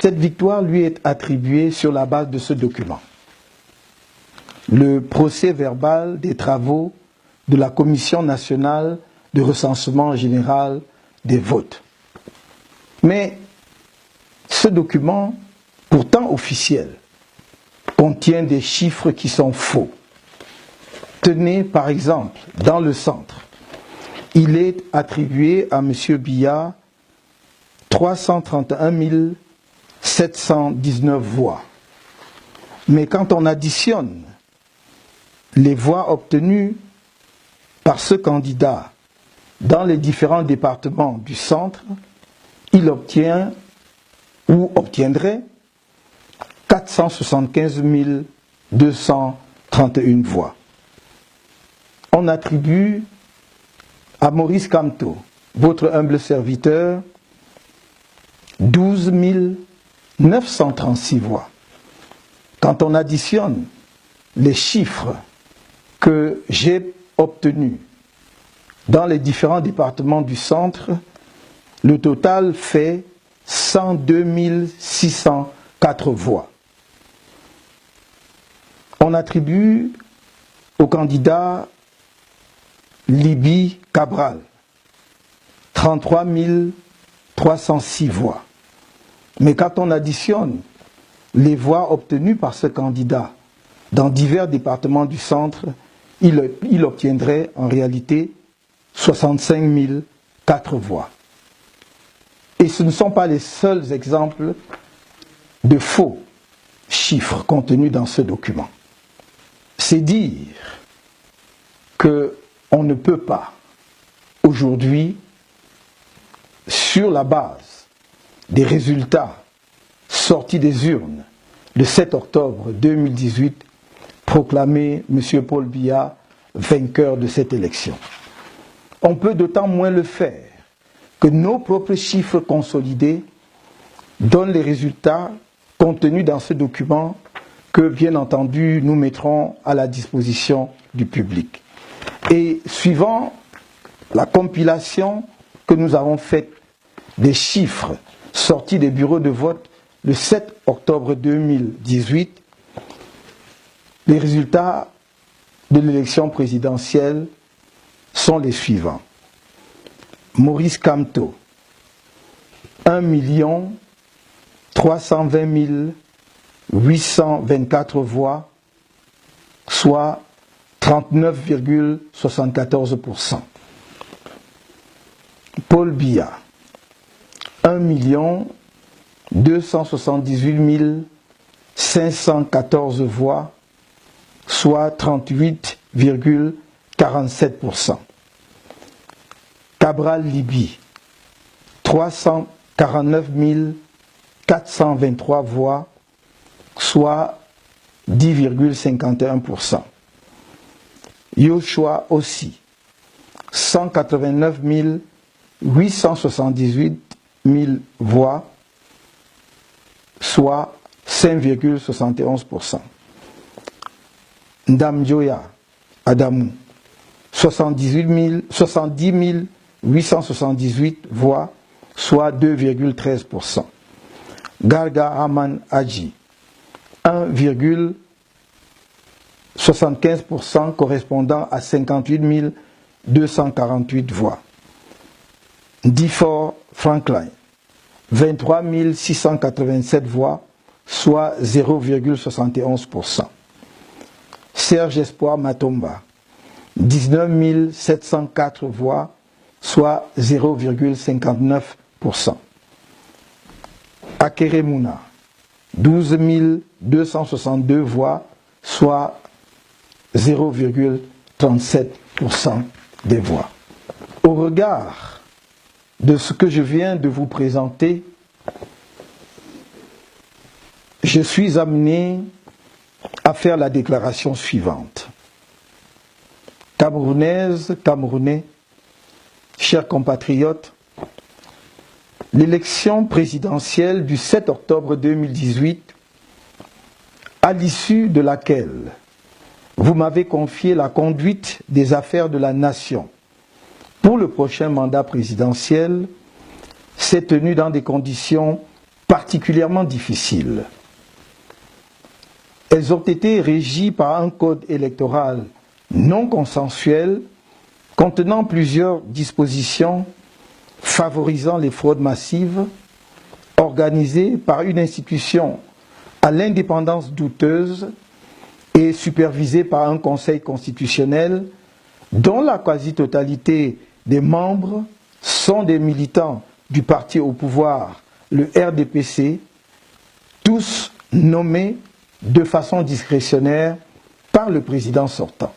Cette victoire lui est attribuée sur la base de ce document. Le procès verbal des travaux de la Commission nationale de recensement général des votes. Mais ce document, pourtant officiel, contient des chiffres qui sont faux. Tenez par exemple, dans le centre, il est attribué à M. Biya 331 719 voix. Mais quand on additionne les voix obtenues par ce candidat dans les différents départements du centre, il obtient ou obtiendrait 475 231 voix. On attribue à Maurice Kamto, votre humble serviteur, 12 936 voix. Quand on additionne les chiffres que j'ai obtenus dans les différents départements du centre, le total fait 102 604 voix. On attribue au candidat Libby Cabral 33 306 voix. Mais quand on additionne les voix obtenues par ce candidat dans divers départements du centre, il obtiendrait en réalité 65 004 voix. Et ce ne sont pas les seuls exemples de faux chiffres contenus dans ce document. C'est dire qu'on ne peut pas aujourd'hui, sur la base des résultats sortis des urnes le 7 octobre 2018, proclamer M. Paul Biya vainqueur de cette élection. On peut d'autant moins le faire que nos propres chiffres consolidés donnent les résultats contenus dans ce document que, bien entendu, nous mettrons à la disposition du public. Et suivant la compilation que nous avons faite des chiffres sortis des bureaux de vote le 7 octobre 2018, les résultats de l'élection présidentielle sont les suivants. Maurice Kamto, 1 320 824 voix, soit 39,74%. Paul Biya, 1 278 514 voix, soit 38,47%. Cabral Libby, 349 423 voix, soit 10,51%. Yoshua aussi, 189 878 voix, soit 5,71%. Ndamjoya Adamou, 70 878 voix, soit 2,13%. Garga Aman Hadji, 1,75% correspondant à 58 248 voix. Difor Franklin, 23 687 voix, soit 0,71%. Serge Espoir Matomba, 19 704 voix, soit 0,59%. Akere Mouna, 12 262 voix, soit 0,37% des voix. Au regard de ce que je viens de vous présenter, je suis amené à faire la déclaration suivante. Camerounaises, Camerounais, chers compatriotes, l'élection présidentielle du 7 octobre 2018, à l'issue de laquelle vous m'avez confié la conduite des affaires de la nation pour le prochain mandat présidentiel, s'est tenue dans des conditions particulièrement difficiles. Elles ont été régies par un code électoral non consensuel contenant plusieurs dispositions favorisant les fraudes massives, organisées par une institution à l'indépendance douteuse et supervisée par un conseil constitutionnel dont la quasi-totalité des membres sont des militants du parti au pouvoir, le RDPC, tous nommés de façon discrétionnaire par le président sortant.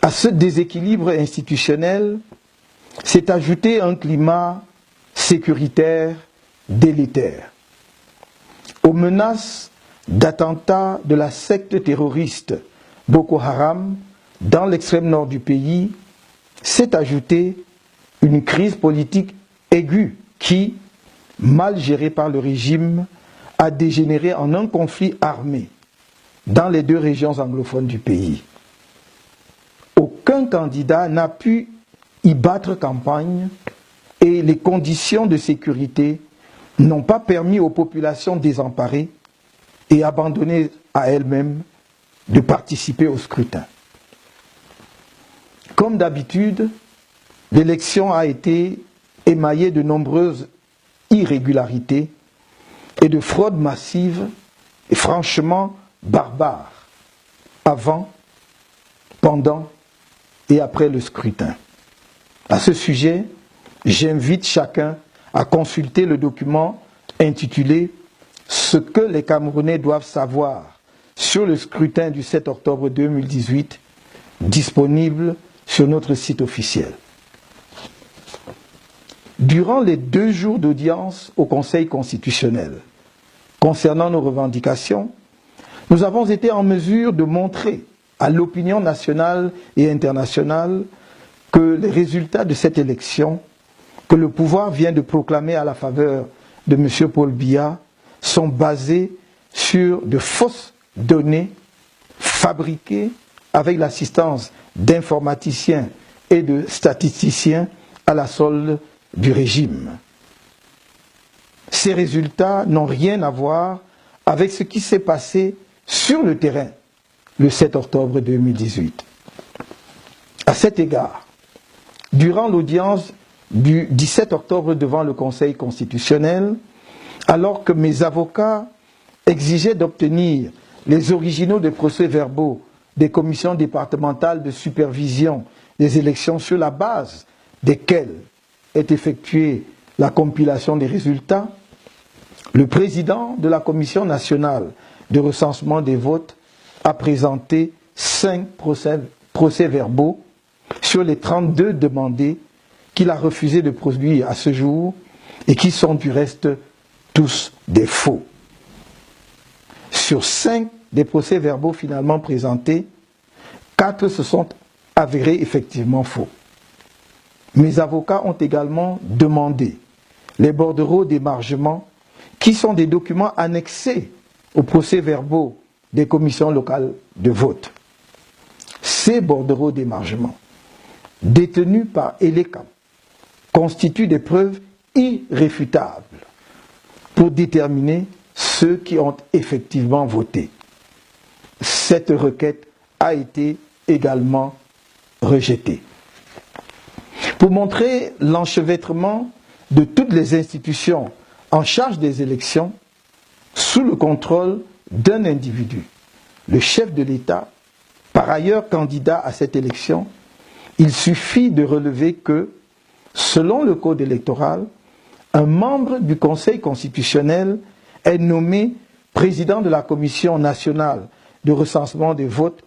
À ce déséquilibre institutionnel s'est ajouté un climat sécuritaire délétère. Aux menaces d'attentats de la secte terroriste Boko Haram dans l'extrême nord du pays s'est ajoutée une crise politique aiguë qui, mal gérée par le régime, a dégénéré en un conflit armé dans les deux régions anglophones du pays. Aucun candidat n'a pu y battre campagne et les conditions de sécurité n'ont pas permis aux populations désemparées et abandonnées à elles-mêmes de participer au scrutin. Comme d'habitude, l'élection a été émaillée de nombreuses irrégularités et de fraudes massives et franchement barbares avant, pendant et après le scrutin. À ce sujet, j'invite chacun à consulter le document intitulé « Ce que les Camerounais doivent savoir sur le scrutin du 7 octobre 2018 » disponible sur notre site officiel. Durant les 2 jours d'audience au Conseil constitutionnel, concernant nos revendications, nous avons été en mesure de montrer à l'opinion nationale et internationale que les résultats de cette élection, que le pouvoir vient de proclamer à la faveur de M. Paul Biya, sont basés sur de fausses données fabriquées avec l'assistance d'informaticiens et de statisticiens à la solde du régime. Ces résultats n'ont rien à voir avec ce qui s'est passé sur le terrain le 7 octobre 2018. À cet égard, durant l'audience du 17 octobre devant le Conseil constitutionnel, alors que mes avocats exigeaient d'obtenir les originaux des procès-verbaux des commissions départementales de supervision des élections sur la base desquelles est effectuée la compilation des résultats, le président de la Commission nationale de recensement des votes a présenté 5 procès-verbaux sur les 32 demandés qu'il a refusé de produire à ce jour et qui sont du reste tous des faux. Sur 5 des procès-verbaux finalement présentés, 4 se sont avérés effectivement faux. Mes avocats ont également demandé les bordereaux d'émargement qui sont des documents annexés aux procès-verbaux des commissions locales de vote. Ces bordereaux d'émargement, détenus par ELECAM, constituent des preuves irréfutables pour déterminer ceux qui ont effectivement voté. Cette requête a été également rejetée. Pour montrer l'enchevêtrement de toutes les institutions en charge des élections sous le contrôle d'un individu, le chef de l'État, par ailleurs candidat à cette élection, il suffit de relever que, selon le code électoral, un membre du Conseil constitutionnel est nommé président de la Commission nationale de recensement des votes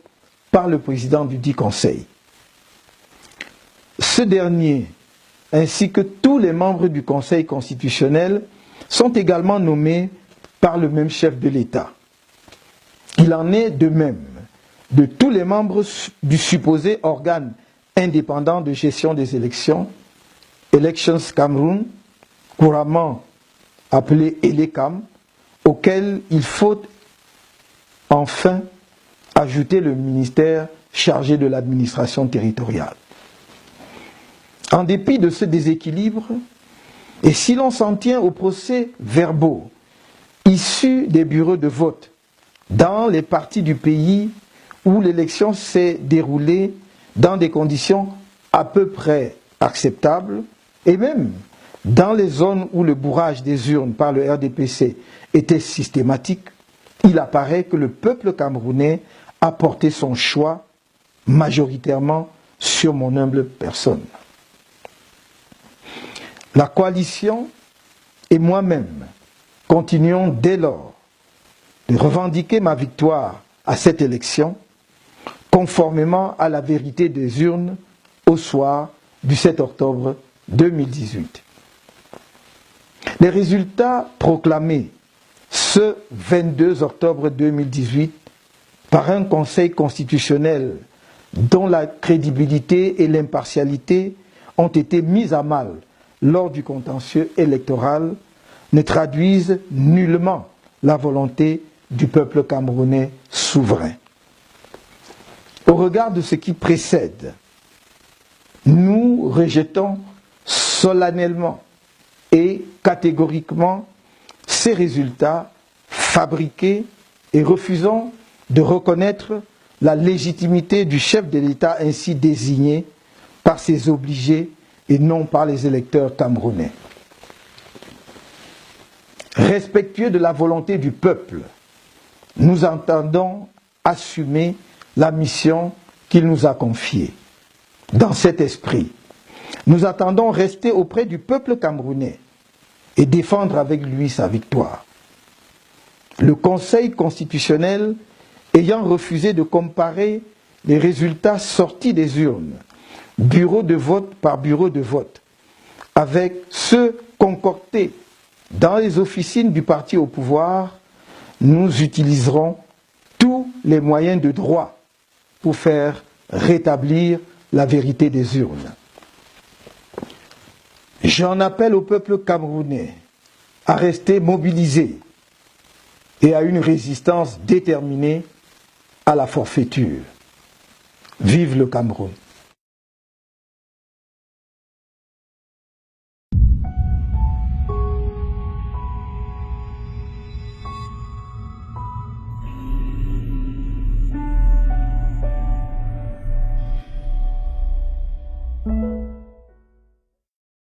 par le président du dit Conseil. Ce dernier, ainsi que tous les membres du Conseil constitutionnel, sont également nommés par le même chef de l'État. Il en est de même de tous les membres du supposé organe indépendant de gestion des élections, Elections Cameroun, couramment appelé ELECAM, auquel il faut enfin ajouter le ministère chargé de l'administration territoriale. En dépit de ce déséquilibre, Et si l'on s'en tient aux procès-verbaux issus des bureaux de vote dans les parties du pays où l'élection s'est déroulée dans des conditions à peu près acceptables, et même dans les zones où le bourrage des urnes par le RDPC était systématique, il apparaît que le peuple camerounais a porté son choix majoritairement sur mon humble personne. La coalition et moi-même continuons dès lors de revendiquer ma victoire à cette élection, conformément à la vérité des urnes au soir du 7 octobre 2018. Les résultats proclamés ce 22 octobre 2018 par un Conseil constitutionnel dont la crédibilité et l'impartialité ont été mises à mal lors du contentieux électoral ne traduisent nullement la volonté du peuple camerounais souverain. Au regard de ce qui précède, nous rejetons solennellement et catégoriquement ces résultats fabriqués et refusons de reconnaître la légitimité du chef de l'État ainsi désigné par ses obligés et non par les électeurs camerounais. Respectueux de la volonté du peuple, nous entendons assumer la mission qu'il nous a confiée. Dans cet esprit, nous attendons rester auprès du peuple camerounais et défendre avec lui sa victoire. Le Conseil constitutionnel ayant refusé de comparer les résultats sortis des urnes, bureau de vote par bureau de vote, avec ceux concoctés dans les officines du parti au pouvoir, nous utiliserons tous les moyens de droit pour faire rétablir la vérité des urnes. J'en appelle au peuple camerounais à rester mobilisé et à une résistance déterminée à la forfaiture. Vive le Cameroun!